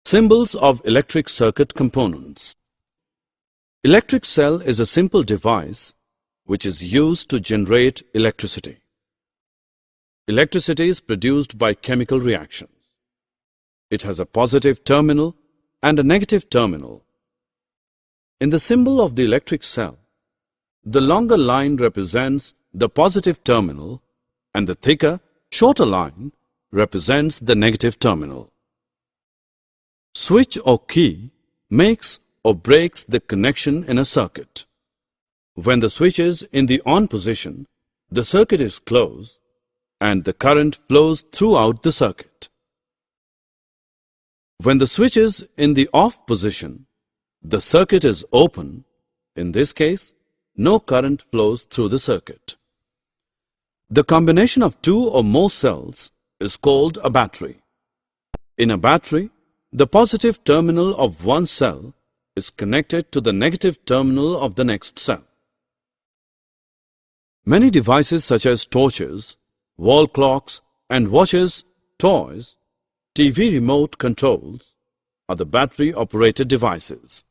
Symbols of electric circuit components. Electric cell is a simple device which is used to generate electricity. Electricity is produced by chemical reactions. It has a positive terminal and a negative terminal. In the symbol of the electric cell, the longer line represents the positive terminal and the thicker, shorter line represents the negative terminal. Switch or key makes or breaks the connection in a circuit. When the switch is in the on position, the circuit is closed and the current flows throughout the circuit. When the switch is in the off position, the circuit is open. In this case, no current flows through the circuit. The combination of two or more cells is called a battery. In a battery, the positive terminal of one cell is connected to the negative terminal of the next cell. Many devices such as torches, wall clocks and watches, toys, TV remote controls are the battery-operated devices.